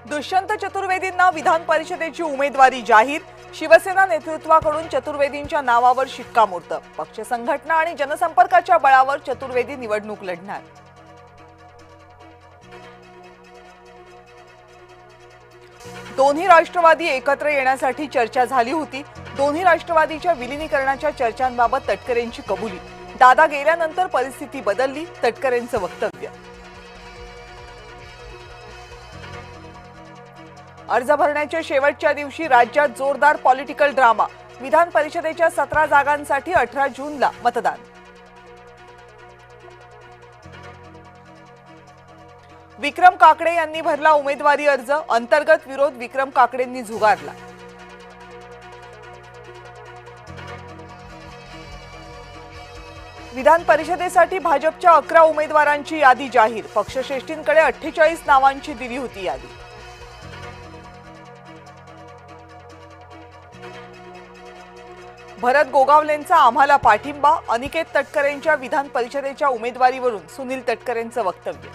दुष्यंत चतुर्वेदींना विधान परिषदेची उमेदवारी जाहीर। शिवसेना नेतृत्वाकडून चतुर्वेदींच्या नावावर शिक्कामोर्तब। पक्ष संघटना आणि जनसंपर्काच्या बळावर चतुर्वेदी निवडणूक लढणार। दोन्ही राष्ट्रवादी एकत्र येण्यासाठी चर्चा झाली होती। दोन्ही राष्ट्रवादीच्या विलीनीकरणाच्या चर्चांबाबत तटकरेंची कबुली। दादा गेल्यानंतर परिस्थिती बदलली, तटकरेंचं वक्तव्य। अर्ज भरण्याच्या शेवटच्या दिवशी राज्यात जोरदार पॉलिटिकल ड्रामा। विधान परिषदेच्या 17 जागांसाठी 18 जूनला मतदान। विक्रम काकडे यांनी भरला उमेदवारी अर्ज। अंतर्गत विरोध विक्रम काकडेंनी झुगारला। विधान परिषदेसाठी भाजपच्या 11 उमेदवारांची यादी जाहीर। पक्षश्रेष्ठींकडे 48 नावांची दिली होती यादी। भरत गोगावलेंचा आम्हाला पाठिंबा। अनिकेत तटकरेंच्या विधान परिषदेच्या उमेदवारीवरून सुनील तटकरेंचं वक्तव्य।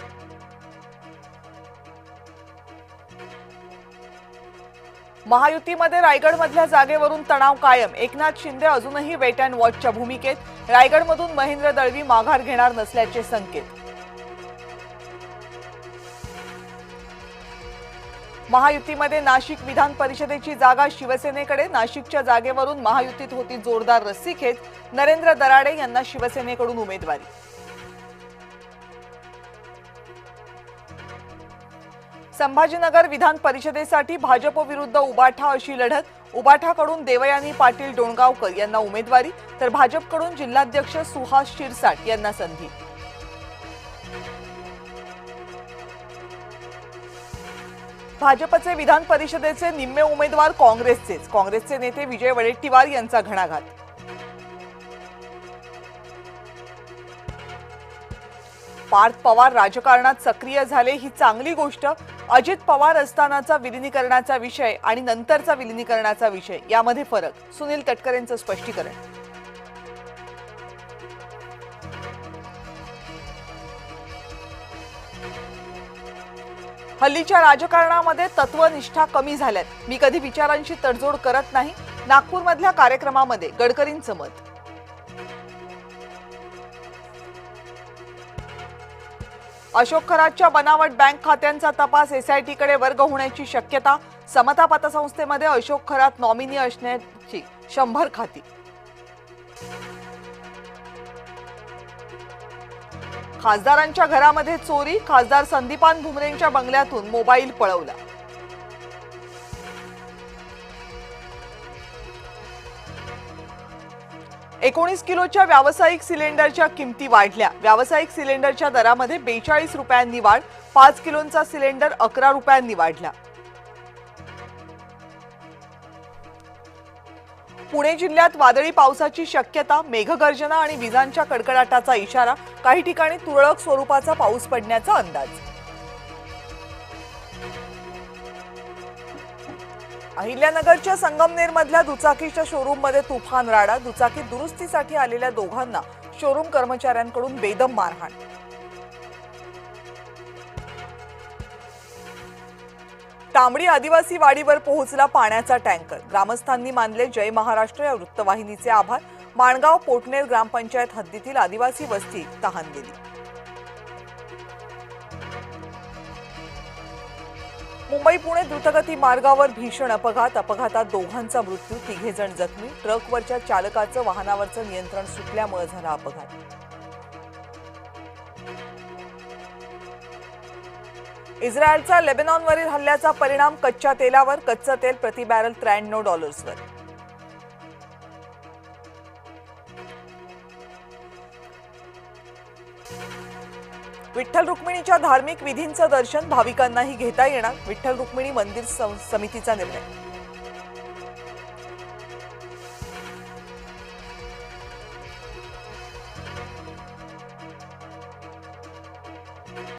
महायुतीमध्ये रायगडमधल्या जागेवरून तणाव कायम। एकनाथ शिंदे अजूनही वेट अँड वॉचच्या भूमिकेत। रायगडमधून महेंद्र दळवी माघार घेणार नसल्याचे संकेत। महायुतीमध्ये नाशिक विधान परिषदेची जागा शिवसेनेकडे। नाशिकच्या जागेवरून महायुतीत होती जोरदार रस्सीखेच। नरेंद्र दराडे यांना शिवसेनेकडून उमेदवारी। संभाजीनगर विधान परिषदेसाठी भाजप विरुद्ध उबाठा अशी लढत। उबाठाकडून देवयानी पाटील डोणगावकर यांना उमेदवारी, तर भाजपकडून जिल्हाध्यक्ष सुहास शिरसाट यांना संधी। भाजपचे विधान परिषदेचे निम्मे उमेदवार काँग्रेसचेच। काँग्रेसचे नेते विजय वडेट्टीवार यांचा घणाघात। पार्थ पवार राजकारणात सक्रिय झाले ही चांगली गोष्ट। अजित पवार असतानाचा विलीनीकरणाचा विषय आणि नंतरचा विलीनीकरणाचा विषय यामध्ये फरक। सुनील तटकरेंचं स्पष्टीकरण। हल्लीच्या राजकारणामध्ये तत्वनिष्ठा कमी झाल्यात। मी कधी विचारांशी तडजोड करत नाही। नागपूरमधल्या कार्यक्रमामध्ये गडकरींचं मत। अशोक खरातच्या बनावट बँक खात्यांचा तपास एसआयटीकडे वर्ग होण्याची शक्यता। समता पतसंस्थेमध्ये अशोक खरात नॉमिनी असण्याची 100 खाती। खासदारांच्या घरामध्ये चोरी। खासदार संदीपान भुमरेंच्या बंगल्यातून मोबाईल पळवला। $19 किलोच्या व्यावसायिक सिलेंडरच्या किमती वाढल्या। व्यावसायिक सिलेंडरच्या दरामध्ये 42 रुपयांनी वाढ। 5 किलोचा सिलेंडर 11 रुपयांनी वाढला। पुणे जिल्ह्यात वादळी पावसाची शक्यता। मेघगर्जना आणि विजांच्या कडकडाटाचा इशारा। काही ठिकाणी तुरळक स्वरूपाचा पाऊस पडण्याचा अंदाज। अहिल्यानगरच्या संगमनेरमधल्या दुचाकीच्या शोरूममध्ये तुफान राडा। दुचाकी दुरुस्तीसाठी आलेल्या दोघांना शोरूम कर्मचाऱ्यांकडून बेदम मारहाण। तांबडी आदिवासी वाडीवर पोहोचला पाण्याचा टँकर। ग्रामस्थांनी मानले जय महाराष्ट्र या वृत्तवाहिनीचे आभार। माणगाव पोटनेर ग्रामपंचायत हद्दीतील आदिवासी वस्ती तहान गेली। मुंबई पुणे द्रुतगती मार्गावर भीषण अपघात। अपघातात दोघांचा मृत्यू, 3 जण जखमी। ट्रकवरच्या चालकाचं वाहनावरचं नियंत्रण सुटल्यामुळे झाला अपघात। इस्रायलचा लेबनॉनवरील हल्ल्याचा परिणाम कच्च्या तेलावर। कच्चं तेल प्रति बॅरल $93 वर। विठ्ठल रुक्मिणीच्या धार्मिक विधींचं दर्शन भाविकांनाही घेता येणार। विठ्ठल रुक्मिणी मंदिर समितीचा निर्णय।